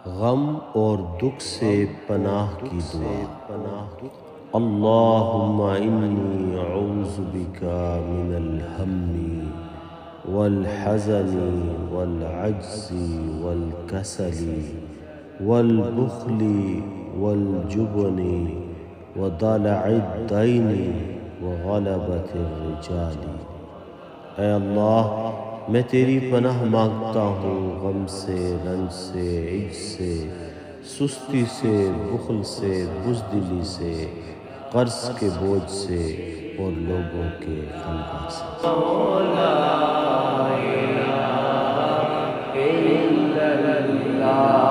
غم اور دکھ سے پناہ کی دعا۔ اللہم انی اعوذ بک من الہم والحزن والعجز والکسل والبخل والجبن ودلع الدین وغلبۃ الرجال۔ اے اللہ، میں تیری پناہ مانگتا ہوں غم سے، رنج سے، عجز سے، سستی سے، بخل سے، بزدلی سے، قرض کے بوجھ سے اور لوگوں کے غلبہ سے۔ لا الہ الا اللہ۔